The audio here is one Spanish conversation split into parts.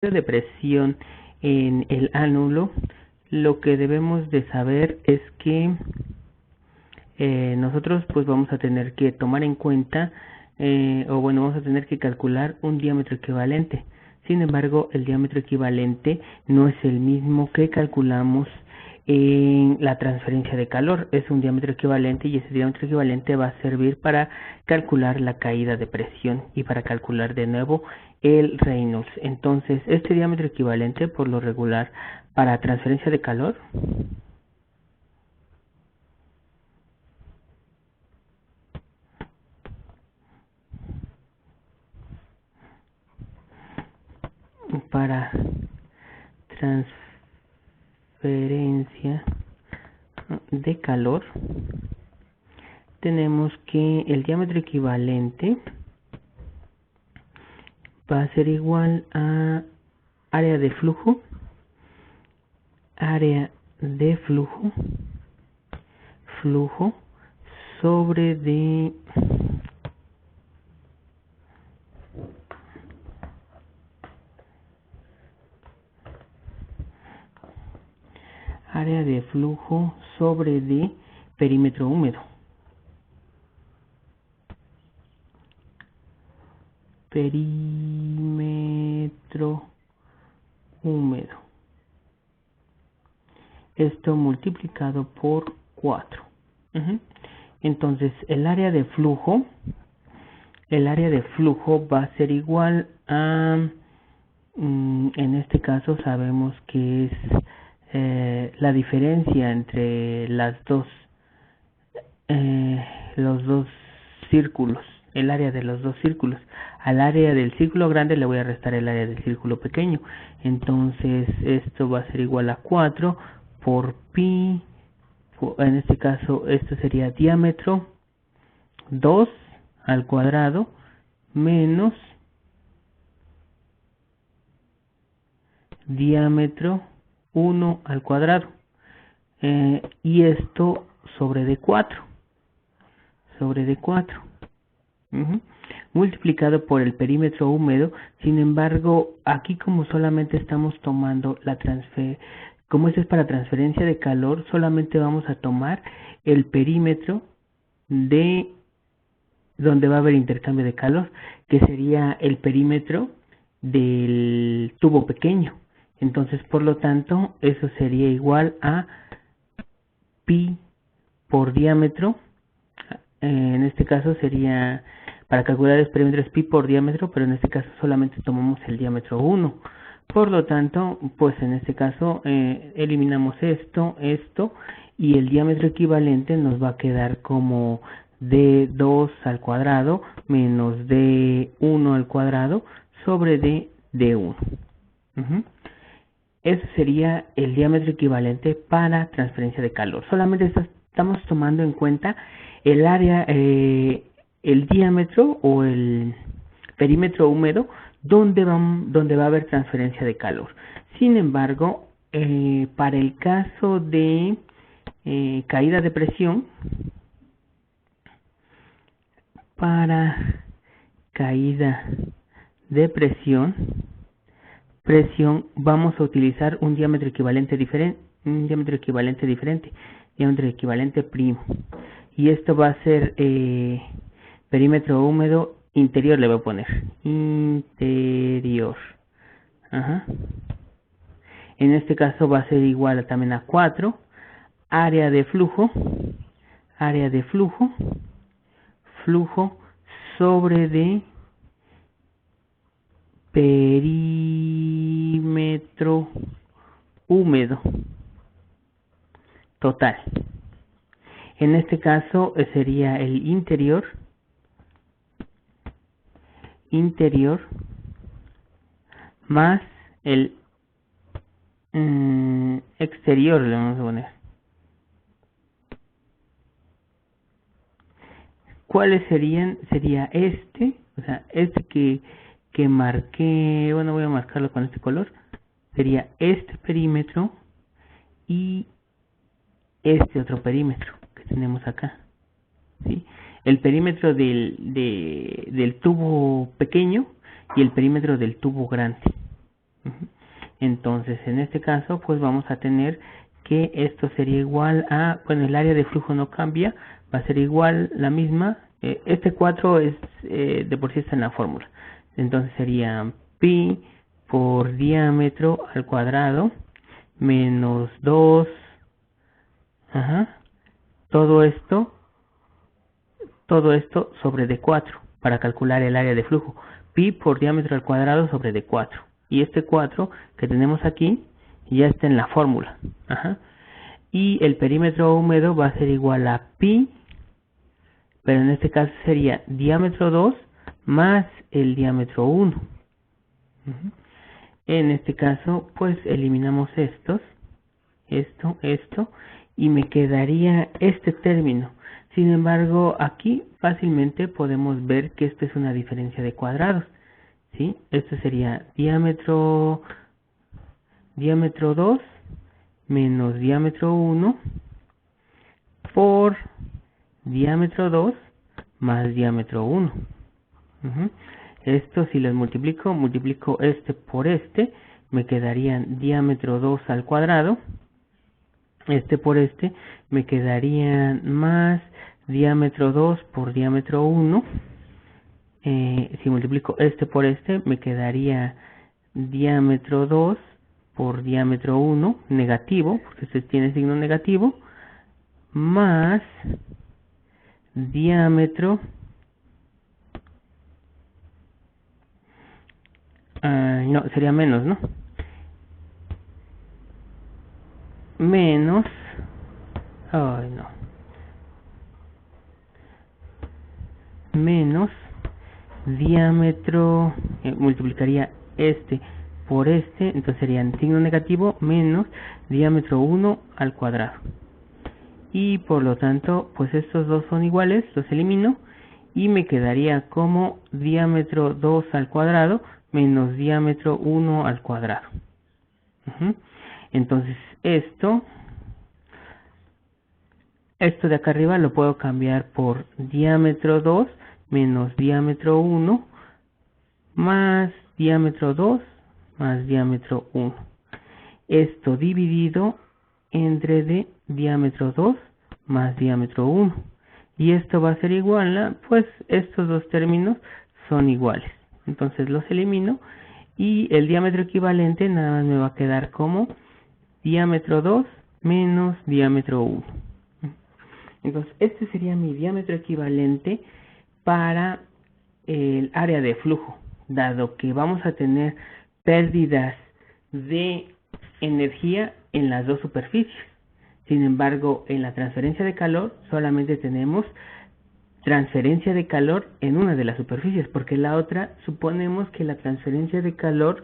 de presión en el ánulo, lo que debemos de saber es que nosotros pues vamos a tener que tomar en cuenta, vamos a tener que calcular un diámetro equivalente. Sin embargo, el diámetro equivalente no es el mismo que calculamos en la transferencia de calor. Es un diámetro equivalente y ese diámetro equivalente va a servir para calcular la caída de presión y para calcular de nuevo el Reynolds. Entonces, este diámetro equivalente, por lo regular, para transferencia de calor, para transferencia de calor, tenemos que el diámetro equivalente va a ser igual a área de flujo sobre de área de flujo sobre de perímetro húmedo. Perímetro húmedo. Esto multiplicado por 4. Entonces, el área de flujo va a ser igual a, en este caso sabemos que es la diferencia entre los dos círculos, el área de los dos círculos. Al área del círculo grande le voy a restar el área del círculo pequeño. Entonces, esto va a ser igual a 4 por pi, en este caso esto sería diámetro 2 al cuadrado menos diámetro 1 al cuadrado, y esto sobre de 4 multiplicado por el perímetro húmedo. Sin embargo, aquí como solamente estamos tomando como esto es para transferencia de calor, solamente vamos a tomar el perímetro de donde va a haber intercambio de calor, que sería el perímetro del tubo pequeño. Entonces, por lo tanto, eso sería igual a pi por diámetro. En este caso sería, para calcular el perímetro es pi por diámetro, pero en este caso solamente tomamos el diámetro 1. Por lo tanto, pues en este caso eliminamos esto, y el diámetro equivalente nos va a quedar como d2 al cuadrado menos d1 al cuadrado sobre d1. Ese sería el diámetro equivalente para transferencia de calor. Solamente estamos tomando en cuenta el área, el diámetro o el perímetro húmedo donde va a haber transferencia de calor. Sin embargo, para el caso de caída de presión, vamos a utilizar un diámetro equivalente diferente, diámetro equivalente primo, y esto va a ser perímetro húmedo interior, le voy a poner interior. En este caso va a ser igual también a 4 área de flujo sobre de perímetro húmedo total. En este caso sería el interior más el exterior, le vamos a poner. ¿Cuáles serían? Sería este, o sea, este que marqué, bueno, voy a marcarlo con este color. Sería este perímetro y este otro perímetro que tenemos acá, ¿sí? El perímetro del tubo pequeño y el perímetro del tubo grande. Entonces, en este caso, pues vamos a tener que esto sería igual a, bueno, el área de flujo no cambia, va a ser igual la misma. Este 4 es de por sí está en la fórmula. Entonces sería pi por diámetro al cuadrado menos 2, todo esto sobre D4 para calcular el área de flujo. Pi por diámetro al cuadrado sobre D4. Y este 4 que tenemos aquí ya está en la fórmula. Y el perímetro húmedo va a ser igual a pi, pero en este caso sería diámetro 2 más el diámetro 1. En este caso, pues eliminamos esto, y me quedaría este término. Sin embargo, aquí fácilmente podemos ver que esto es una diferencia de cuadrados, ¿sí? Esto sería diámetro 2 menos diámetro 1 por diámetro 2 más diámetro 1. Esto si los multiplico este por este, me quedarían diámetro 2 al cuadrado. Este por este me quedarían más diámetro 2 por diámetro 1. Si multiplico este por este, me quedaría diámetro 2 por diámetro 1, negativo, porque este tiene signo negativo, más diámetro, no, sería menos, ¿no? Menos, menos diámetro, multiplicaría este por este, entonces serían signo negativo menos diámetro 1 al cuadrado. Y por lo tanto, pues estos dos son iguales, los elimino y me quedaría como diámetro 2 al cuadrado menos diámetro 1 al cuadrado. Entonces esto de acá arriba lo puedo cambiar por diámetro 2 menos diámetro 1 más diámetro 2 más diámetro 1. Esto dividido entre de diámetro 2 más diámetro 1. Y esto va a ser igual a, pues estos dos términos son iguales. Entonces los elimino y el diámetro equivalente nada más me va a quedar como diámetro 2 menos diámetro 1. Entonces este sería mi diámetro equivalente para el área de flujo, dado que vamos a tener pérdidas de energía en las dos superficies. Sin embargo, en la transferencia de calor solamente tenemos transferencia de calor en una de las superficies, porque la otra suponemos que la transferencia de calor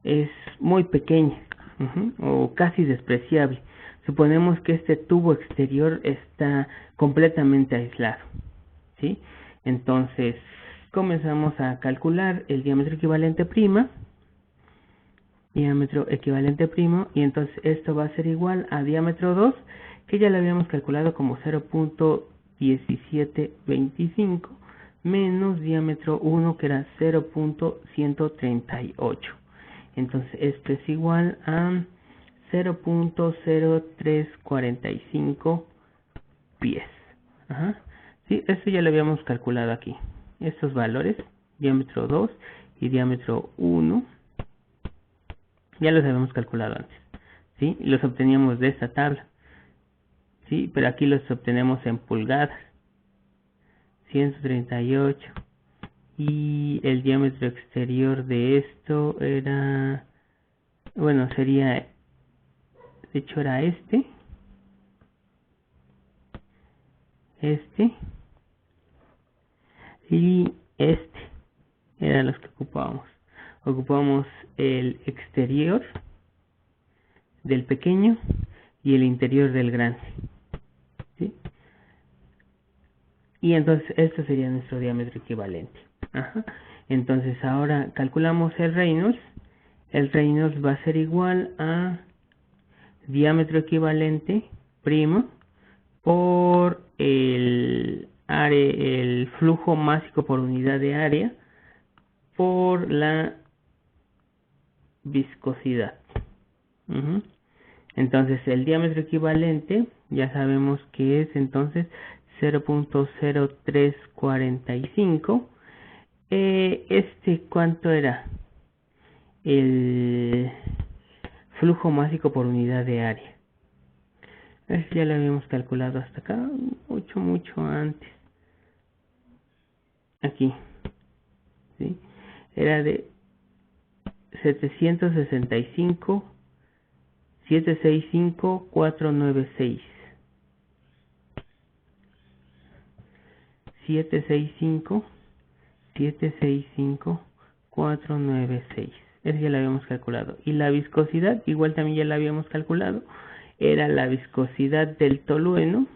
es muy pequeña o casi despreciable. Suponemos que este tubo exterior está completamente aislado, ¿sí? Entonces comenzamos a calcular el diámetro equivalente primo, y entonces esto va a ser igual a diámetro 2, que ya lo habíamos calculado como 0.1725, menos diámetro 1, que era 0.138. Entonces esto es igual a 0.0345 pies. Sí, esto ya lo habíamos calculado aquí. Estos valores, diámetro 2 y diámetro 1, ya los habíamos calculado antes, ¿sí? Los obteníamos de esta tabla, ¿sí? Pero aquí los obtenemos en pulgadas, 138. Y el diámetro exterior de esto era, bueno, sería, de hecho era este y este eran los que ocupábamos. Ocupamos el exterior del pequeño y el interior del grande, ¿sí? Y entonces esto sería nuestro diámetro equivalente. Entonces ahora calculamos el Reynolds. El Reynolds va a ser igual a diámetro equivalente primo por el flujo másico por unidad de área por la viscosidad. Entonces el diámetro equivalente ya sabemos que es entonces 0.0345. ¿Cuánto era? El flujo másico por unidad de área. Ya lo habíamos calculado hasta acá, mucho antes. Aquí, ¿sí? Era de 765.496. 765.496. Eso ya lo habíamos calculado. Y la viscosidad, igual también ya la habíamos calculado. Era la viscosidad del tolueno.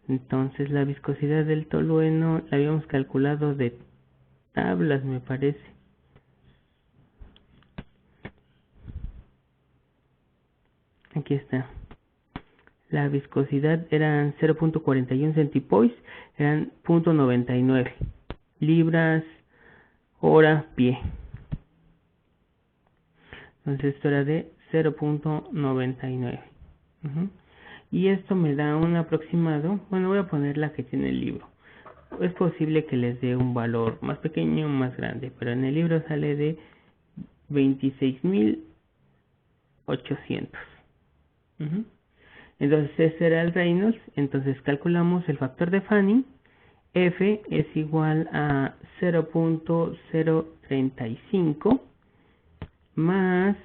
Entonces la viscosidad del tolueno la habíamos calculado de tablas, me parece. Aquí está. La viscosidad eran 0.41 centipoise, eran 0.99 libras hora pie. Entonces esto era de 0.99. Y esto me da un aproximado. Bueno, voy a poner la que tiene el libro. Es posible que les dé un valor más pequeño o más grande, pero en el libro sale de 26.800. Entonces ese era el Reynolds. Entonces calculamos el factor de Fanning. F es igual a 0.035 más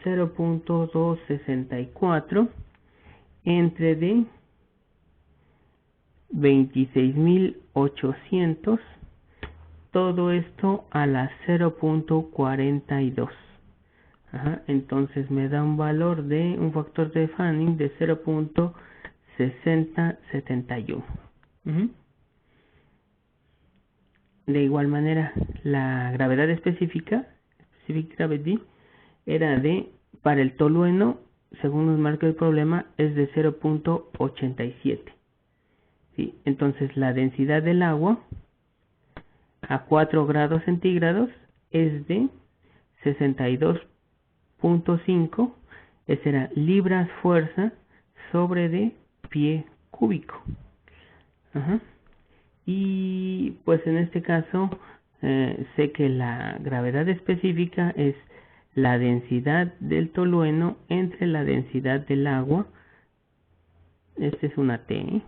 0.264 entre D 26.800, todo esto a la 0.42. Entonces me da un valor de un factor de Fanning de 0.6071. De igual manera, la gravedad específica, specific gravity, era de, para el tolueno, según nos marca el problema, es de 0.87. ¿Sí? Entonces la densidad del agua a 4 grados centígrados es de 62.5, esa era libras fuerza sobre de pie cúbico. Y pues en este caso sé que la gravedad específica es la densidad del tolueno entre la densidad del agua, esta es una T,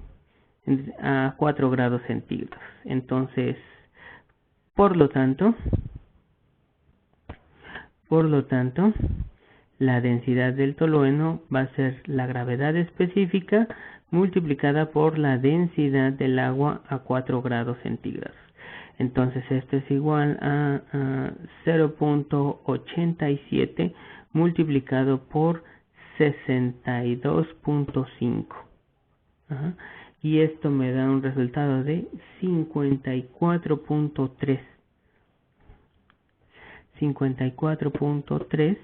a 4 grados centígrados. Entonces, por lo tanto, la densidad del tolueno va a ser la gravedad específica multiplicada por la densidad del agua a 4 grados centígrados. Entonces esto es igual a 0.87 multiplicado por 62.5. Y esto me da un resultado de 54.3. 54.3,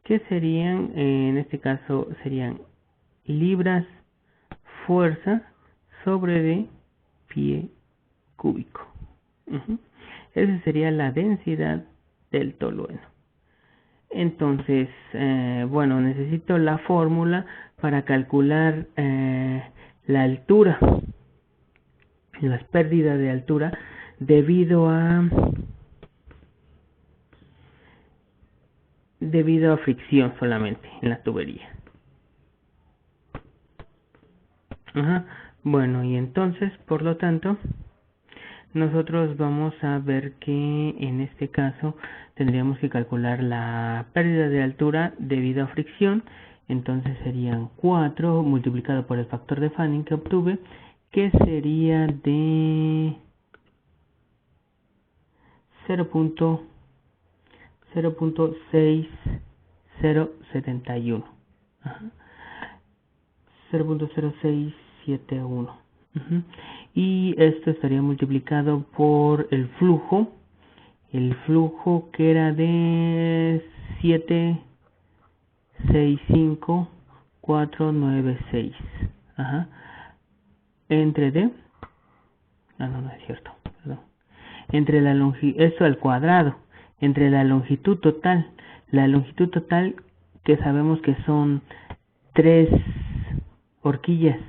que serían, en este caso, serían libras fuerza sobre de pie cúbico. Esa sería la densidad del tolueno. Entonces, bueno, necesito la fórmula para calcular la altura, las pérdidas de altura debido a fricción solamente en la tubería. Bueno, y entonces, por lo tanto, nosotros vamos a ver que en este caso tendríamos que calcular la pérdida de altura debido a fricción. Entonces serían 4 multiplicado por el factor de Fanning que obtuve, que sería de 0.6071. 0.0671. Y esto estaría multiplicado por el flujo que era de 765.496. Entre D, no es cierto, perdón. Entre la longitud, esto al cuadrado, entre la longitud total. La longitud total que sabemos que son 3 horquillas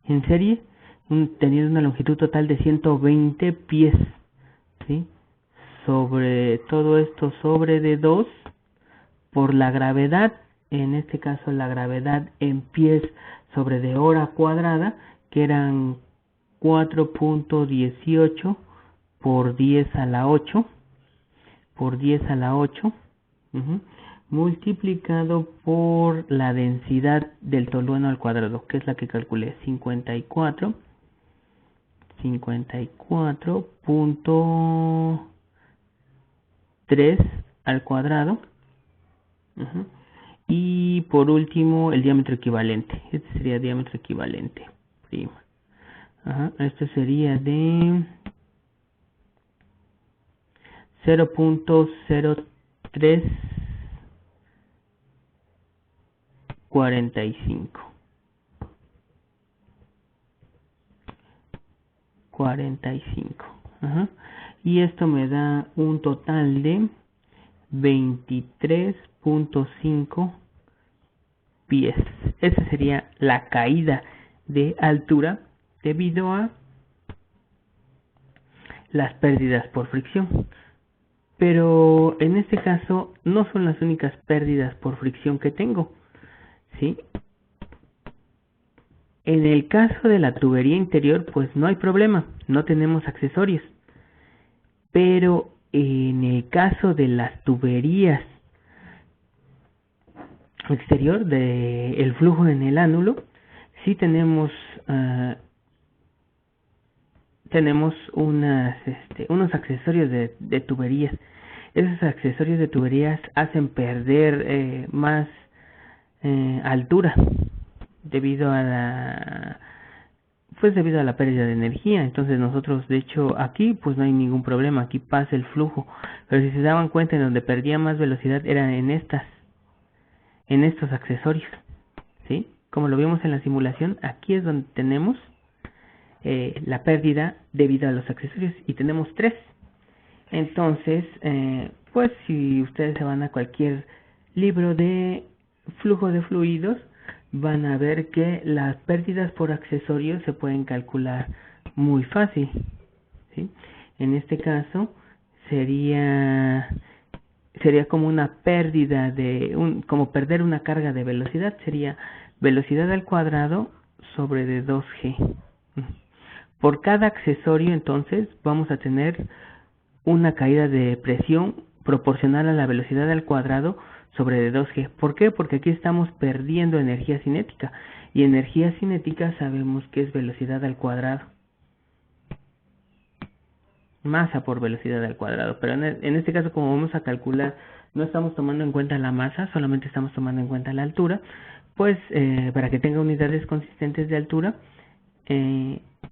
en serie, teniendo una longitud total de 120 pies, ¿sí? Sobre todo esto sobre de 2 por la gravedad, en este caso la gravedad en pies sobre de hora cuadrada, que eran 4.18 por 10 a la 8, por 10 a la 8, multiplicado por la densidad del tolueno al cuadrado, que es la que calculé, 54.3 al cuadrado. Y por último el diámetro equivalente. Este sería diámetro equivalente prima. Esto sería de 0.0345. Y esto me da un total de 23.5 pies. Esa sería la caída de altura debido a las pérdidas por fricción. Pero en este caso no son las únicas pérdidas por fricción que tengo, ¿sí? En el caso de la tubería interior, pues no hay problema, no tenemos accesorios. Pero en el caso de las tuberías exterior, de el flujo en el ánulo, sí tenemos unos accesorios de tuberías. Esos accesorios de tuberías hacen perder más altura debido a la pérdida de energía. Entonces nosotros, de hecho, aquí pues no hay ningún problema, aquí pasa el flujo. Pero si se daban cuenta, en donde perdía más velocidad era en estos accesorios, ¿sí? Como lo vimos en la simulación, aquí es donde tenemos la pérdida debido a los accesorios, y tenemos 3. Entonces, pues si ustedes se van a cualquier libro de flujo de fluidos, van a ver que las pérdidas por accesorios se pueden calcular muy fácil, ¿sí? En este caso sería como una pérdida como perder una carga de velocidad, sería velocidad al cuadrado sobre de 2g. Por cada accesorio, entonces, vamos a tener una caída de presión proporcional a la velocidad al cuadrado sobre de 2g. ¿Por qué? Porque aquí estamos perdiendo energía cinética, y energía cinética sabemos que es velocidad al cuadrado, masa por velocidad al cuadrado. Pero en este caso, como vamos a calcular, no estamos tomando en cuenta la masa, solamente estamos tomando en cuenta la altura. Pues para que tenga unidades consistentes de altura,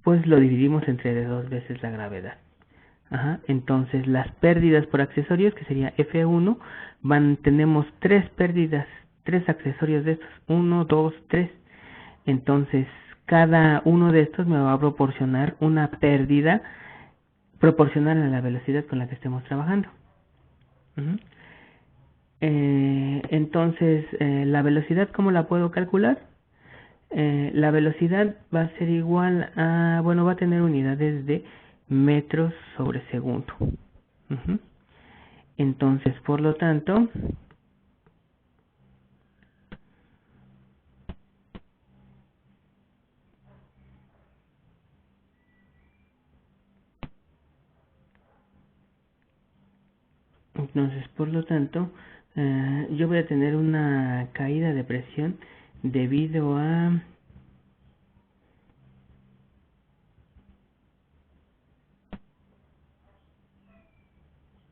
pues lo dividimos entre de 2 veces la gravedad. Entonces las pérdidas por accesorios, que sería F1, tenemos 3 pérdidas, 3 accesorios de estos, 1, 2, 3. Entonces cada uno de estos me va a proporcionar una pérdida proporcional a la velocidad con la que estemos trabajando. Entonces, la velocidad, ¿cómo la puedo calcular? La velocidad va a ser igual a, va a tener unidades de metros sobre segundo. Entonces, por lo tanto, yo voy a tener una caída de presión debido a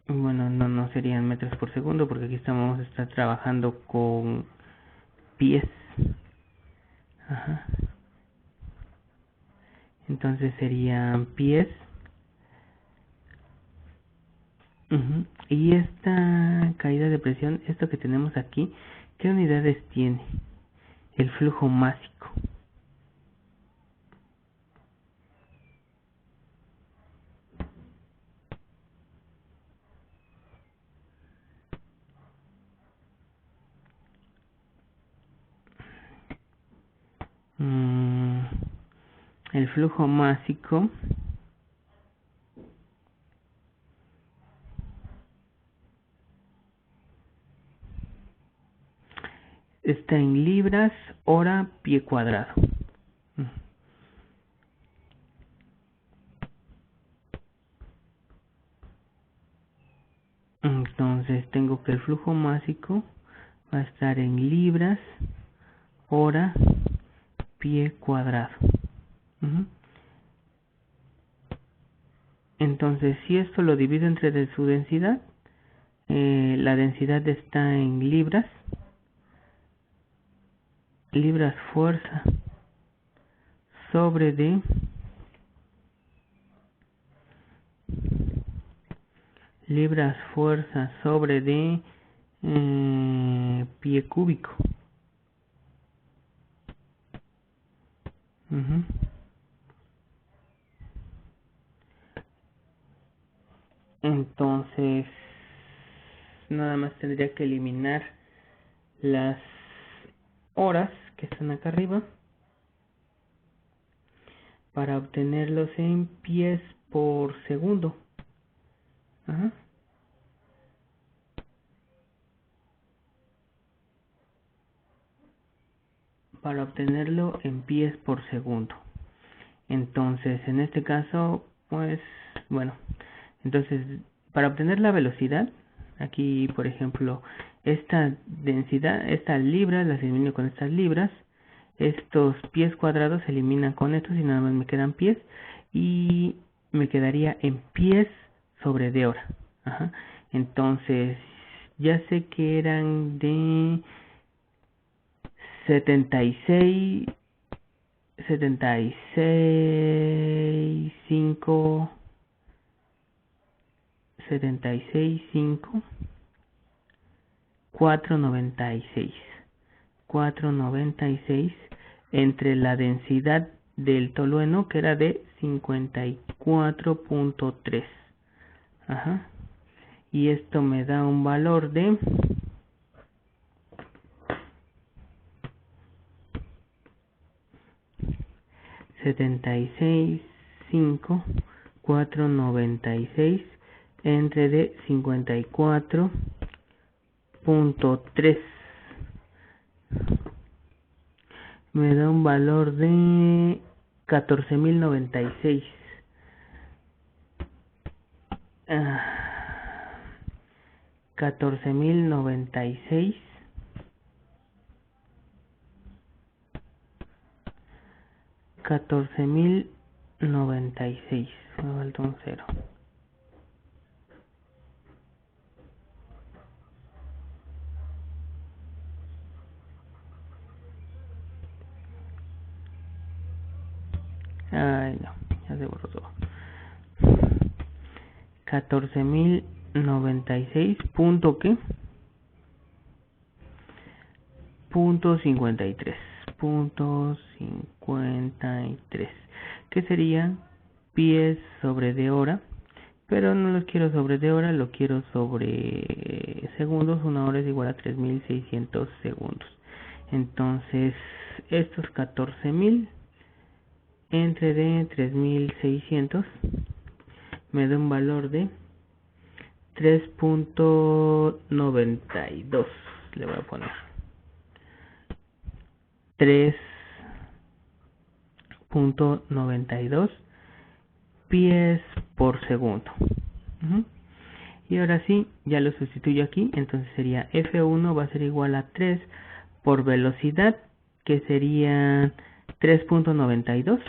no serían metros por segundo, porque aquí vamos a estar trabajando con pies. Entonces serían pies. Y esta caída de presión, esto que tenemos aquí, ¿qué unidades tiene? El flujo másico. el flujo másico está en libras hora pie cuadrado. Entonces tengo que el flujo másico va a estar en libras hora pie cuadrado. Entonces, si esto lo divido entre su densidad, la densidad está en libras fuerza sobre D libras fuerza sobre D pie cúbico. Entonces nada más tendría que eliminar las horas que están acá arriba para obtenerlos en pies por segundo. Para obtenerlo en pies por segundo. Entonces, en este caso, pues, bueno, entonces, para obtener la velocidad, aquí, por ejemplo, esta densidad, estas libras, las elimino con estas libras, estos pies cuadrados se eliminan con estos y nada más me quedan pies, y me quedaría en pies sobre de hora. Entonces, ya sé que eran de 76.5 496 entre la densidad del tolueno, que era de 54.3. Y esto me da un valor de 76.5.496 entre de 54.3 me da un valor de 14.096. 14.096 14.096. Me falta un 0. Ay, no, ya se borró todo. 14.096 punto ¿qué? Punto 53. Punto 53. Que sería pies sobre de hora. Pero no los quiero sobre de hora, lo quiero sobre segundos. Una hora es igual a 3.600 segundos. Entonces, estos 14.000 entre de 3.600 me da un valor de 3.92. Le voy a poner 3.92 pies por segundo. Y ahora sí, ya lo sustituyo aquí. Entonces sería F1 va a ser igual a 3 por velocidad, que sería 3.92.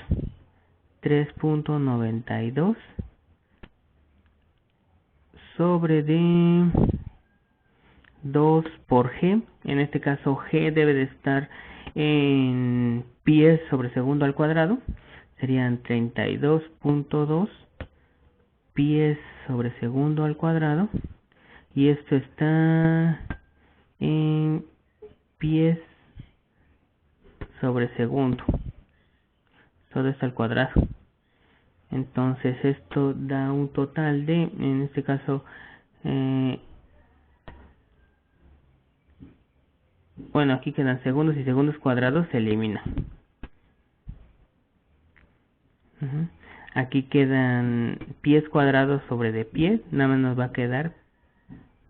3.92 sobre de 2 por G. En este caso G debe de estar en pies sobre segundo al cuadrado. Serían 32.2 pies sobre segundo al cuadrado. Y esto está en pies sobre segundo. Todo esto al cuadrado. Entonces esto da un total de, en este caso, bueno, aquí quedan segundos y segundos cuadrados se eliminan. Aquí quedan pies cuadrados sobre de pies, nada más nos va a quedar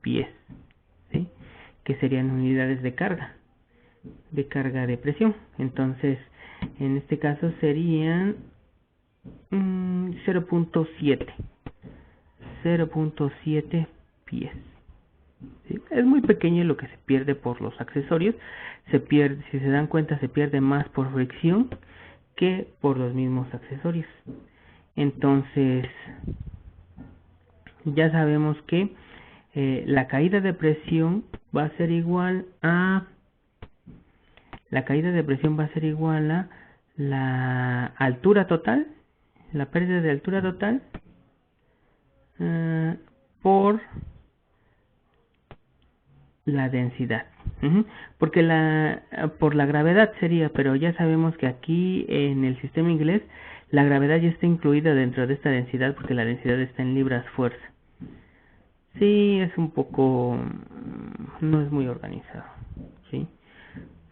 pies, ¿sí? Que serían unidades de carga de presión. Entonces, en este caso serían 0.7 pies. ¿Sí? Es muy pequeño lo que se pierde por los accesorios. Se pierde, si se dan cuenta, se pierde más por fricción que por los mismos accesorios. Entonces, ya sabemos que la caída de presión va a ser igual a la altura total, la pérdida de altura total por la densidad. Porque por la gravedad sería, pero ya sabemos que aquí en el sistema inglés la gravedad ya está incluida dentro de esta densidad, porque la densidad está en libras fuerza. Sí, es un poco, no es muy organizado, ¿sí?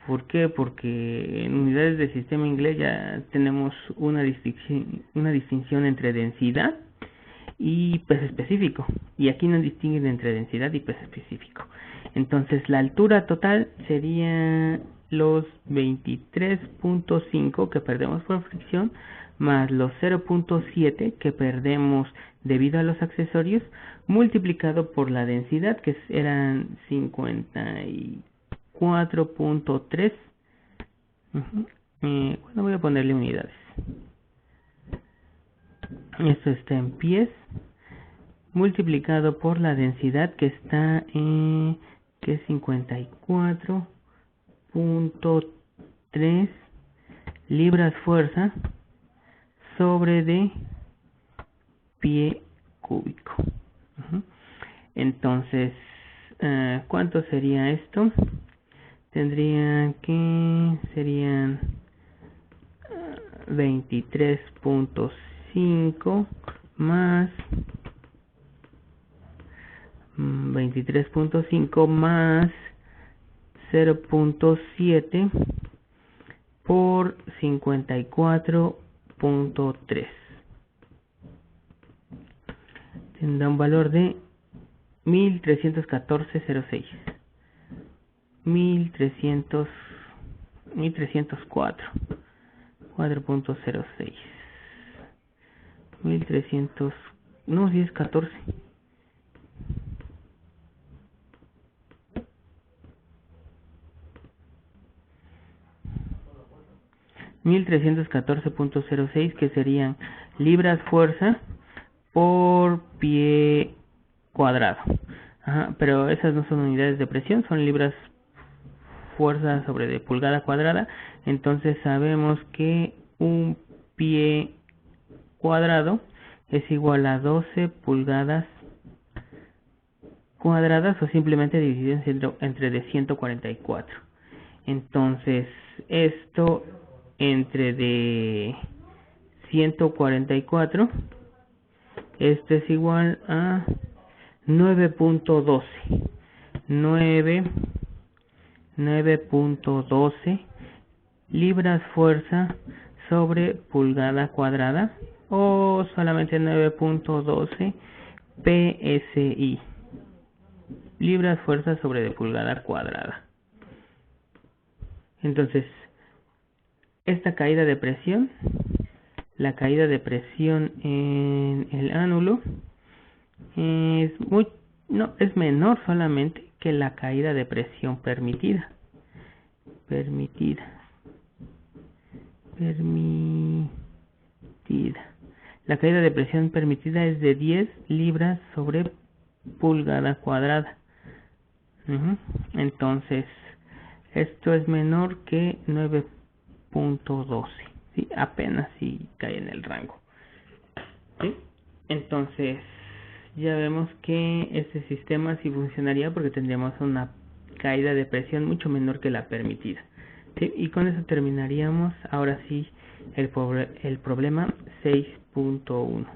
¿Por qué? Porque en unidades del sistema inglés ya tenemos una distinción entre densidad y peso específico, y aquí no distinguen entre densidad y peso específico. Entonces la altura total sería los 23.5 que perdemos por fricción, más los 0.7 que perdemos debido a los accesorios, multiplicado por la densidad, que eran 54.3. Bueno, voy a ponerle unidades. Esto está en pies, multiplicado por la densidad, que está en 54.3 libras fuerza sobre de pie cúbico. Entonces, ¿cuánto sería esto? Serían 23.5 más 0.7 por 54.3. Tendrá un valor de 1314.06. 1304. 4.06. 1300. No, si es 14. 1314.06, que serían libras fuerza por pie cuadrado. Pero esas no son unidades de presión, son libras fuerza sobre de pulgada cuadrada. Entonces sabemos que un pie cuadrado es igual a 12 pulgadas cuadradas, o simplemente dividido entre de 144. Entonces esto entre de 144, esto es igual a 9.12 libras fuerza sobre pulgada cuadrada, o solamente 9.12 PSI, libras fuerza sobre de pulgada cuadrada. Entonces, esta caída de presión, la caída de presión en el ánulo es menor solamente que la caída de presión permitida. La caída de presión permitida es de 10 libras sobre pulgada cuadrada. Entonces, esto es menor que 9.12. ¿Sí? Apenas si cae en el rango. ¿Sí? Entonces, ya vemos que este sistema sí funcionaría porque tendríamos una caída de presión mucho menor que la permitida. ¿Sí? Y con eso terminaríamos ahora sí el problema 6.1.